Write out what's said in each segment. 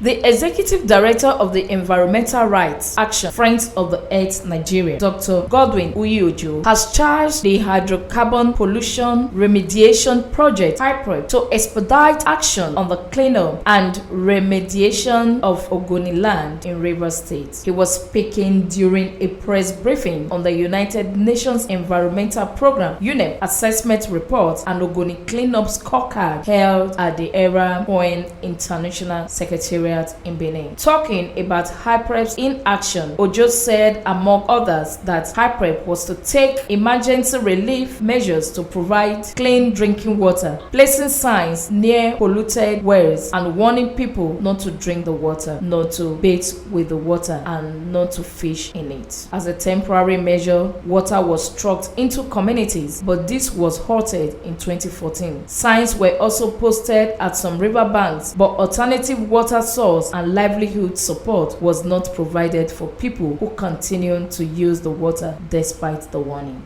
The Executive Director of the Environmental Rights Action Friends of the Earth Nigeria, Dr. Godwin Uyojo, has charged the Hydrocarbon Pollution Remediation Project HYPREP to expedite action on the cleanup and remediation of Ogoni land in Rivers State. He was speaking during a press briefing on the United Nations Environmental Program UNEP Assessment Report and Ogoni Cleanup Scorecard held at the FOEN International Secretariat in Benin. Talking about HYPREP's inaction, Ojo said, among others, that HYPREP was to take emergency relief measures to provide clean drinking water, placing signs near polluted wells and warning people not to drink the water, not to bathe with the water, and not to fish in it. As a temporary measure, water was trucked into communities, but this was halted in 2014. Signs were also posted at some riverbanks, but alternative water source and livelihood support was not provided for people who continued to use the water despite the warning.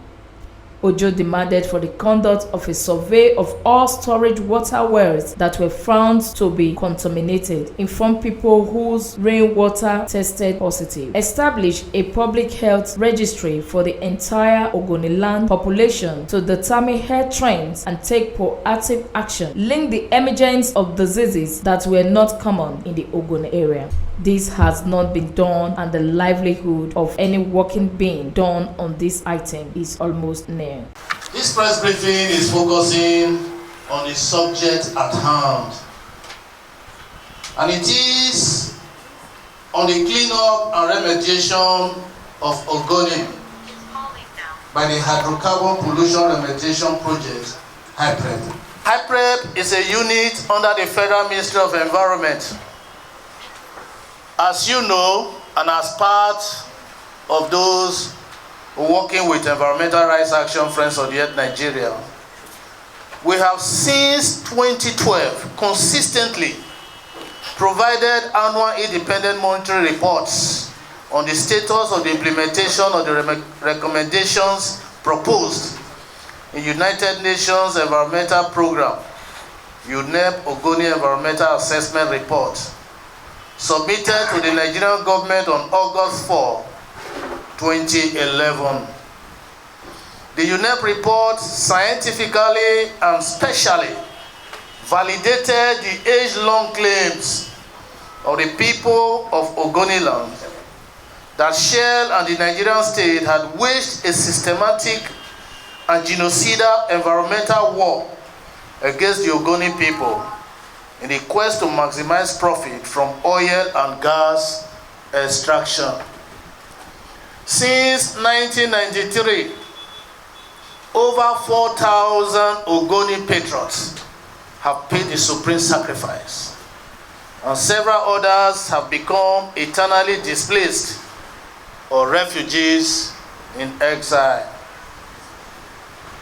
Ojo demanded for the conduct of a survey of all storage water wells that were found to be contaminated, inform people whose rainwater tested positive, establish a public health registry for the entire Ogoni land population to determine health trends and take proactive action, link the emergence of diseases that were not common in the Ogoni area. This has not been done, and the livelihood of any working being done on this item is almost near. This press briefing is focusing on the subject at hand, and it is on the cleanup and remediation of Ogoni by the Hydrocarbon Pollution Remediation Project, HYPREP. HYPREP is a unit under the Federal Ministry of Environment. As you know, and as part of those working with Environmental Rights Action Friends of the Earth Nigeria, we have since 2012 consistently provided annual independent monitoring reports on the status of the implementation of the recommendations proposed in United Nations Environmental Program, UNEP Ogoni Environmental Assessment Report, submitted to the Nigerian government on August 4, 2011. The UNEP report scientifically and specially validated the age-long claims of the people of Ogoni land that Shell and the Nigerian state had waged a systematic and genocidal environmental war against the Ogoni people in the quest to maximize profit from oil and gas extraction. Since 1993, over 4,000 Ogoni patriots have paid the supreme sacrifice, and several others have become eternally displaced or refugees in exile.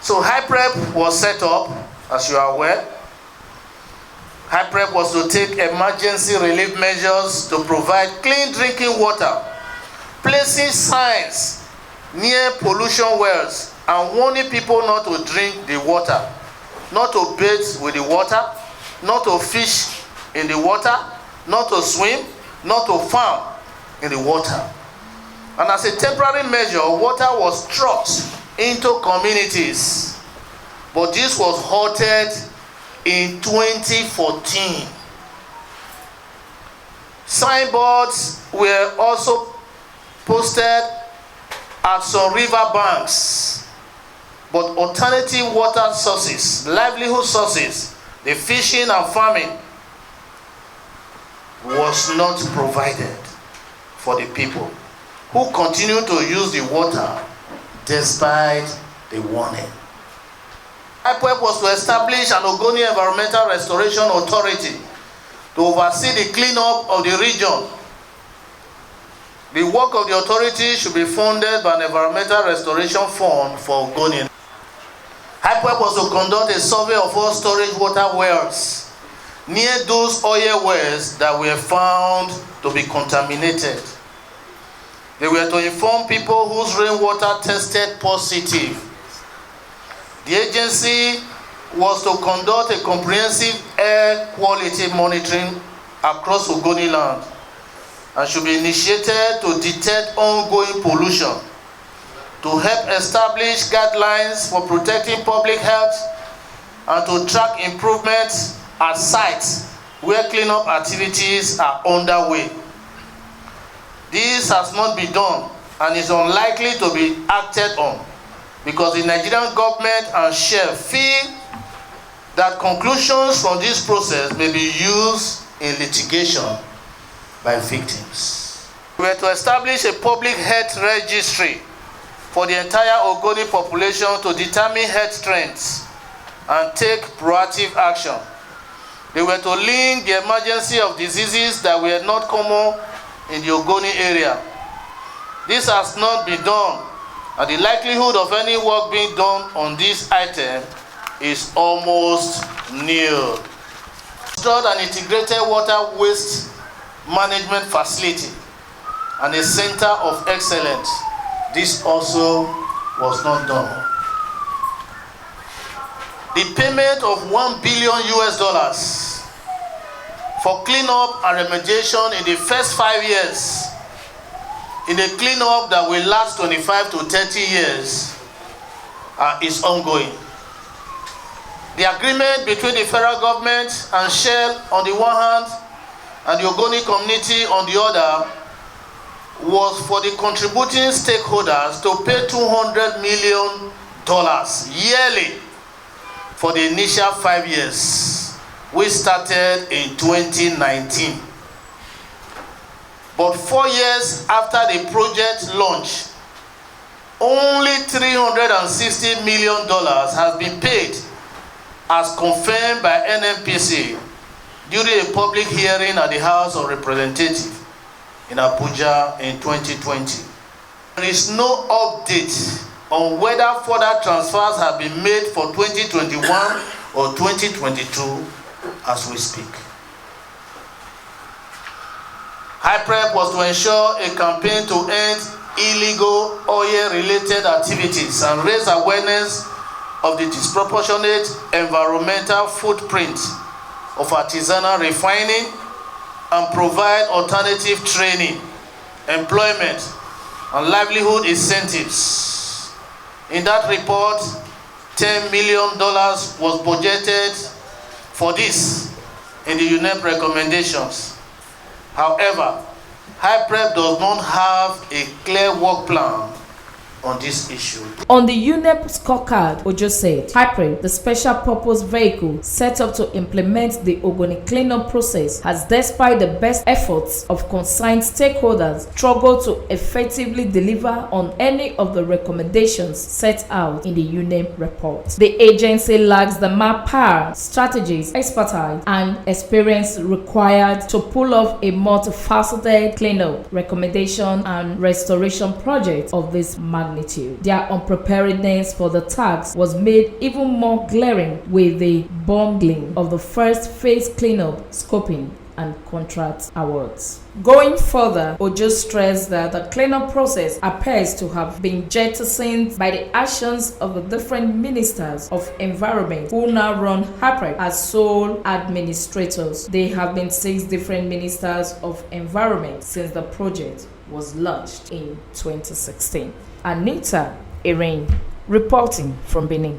So HYPREP was set up, as you are aware. HYPREP was to take emergency relief measures to provide clean drinking water, placing signs near pollution wells and warning people not to drink the water, not to bathe with the water, not to fish in the water, not to swim, not to farm in the water. And as a temporary measure, water was trucked into communities, but this was halted in 2014. Signboards were also posted at some river banks, but alternative water sources, livelihood sources, the fishing and farming, was not provided for the people who continue to use the water despite the warning. HYPREP was to establish an Ogoni Environmental Restoration Authority to oversee the cleanup of the region. The work of the authority should be funded by an Environmental Restoration Fund for Ogoni. HYPREP was to conduct a survey of all storage water wells near those oil wells that were found to be contaminated. They were to inform people whose rainwater tested positive. The agency was to conduct a comprehensive air quality monitoring across Ogoni land and should be initiated to detect ongoing pollution, to help establish guidelines for protecting public health, and to track improvements at sites where cleanup activities are underway. This has not been done and is unlikely to be acted on because the Nigerian government and SHEF feel that conclusions from this process may be used in litigation by victims. We were to establish a public health registry for the entire Ogoni population to determine health trends and take proactive action. They were to link the emergency of diseases that were not common in the Ogoni area. This has not been done, and the likelihood of any work being done on this item is almost nil. Installed an integrated water waste management facility and a center of excellence. This also was not done. The payment of $1 billion for cleanup and remediation in the first 5 years in a cleanup that will last 25 to 30 years is ongoing. The agreement between the federal government and Shell on the one hand and the Ogoni community on the other was for the contributing stakeholders to pay $200 million yearly for the initial 5 years, which started in 2019. But 4 years after the project launch, only $360 million has been paid, as confirmed by NNPC during a public hearing at the House of Representatives in Abuja in 2020. There is no update on whether further transfers have been made for 2021 or 2022 as we speak. HYPREP was to ensure a campaign to end illegal oil-related activities and raise awareness of the disproportionate environmental footprint of artisanal refining and provide alternative training, employment, and livelihood incentives. In that report, $10 million was budgeted for this in the UNEP recommendations. However, HYPREP does not have a clear work plan on this issue. On the UNEP scorecard, Ojo said, HYPREP, the special purpose vehicle set up to implement the Ogoni Cleanup process, has, despite the best efforts of concerned stakeholders, struggled to effectively deliver on any of the recommendations set out in the UNEP report. The agency lacks the manpower, strategies, expertise, and experience required to pull off a multifaceted cleanup, recommendation, and restoration project of this magnitude. Their unpreparedness for the task was made even more glaring with the bungling of the first phase cleanup scoping and contract awards. Going further, Ojo stressed that the cleanup process appears to have been jettisoned by the actions of the different ministers of environment who now run HYPREP as sole administrators. There have been 6 different ministers of environment since the project was launched in 2016. Anita Irene, reporting from Benin.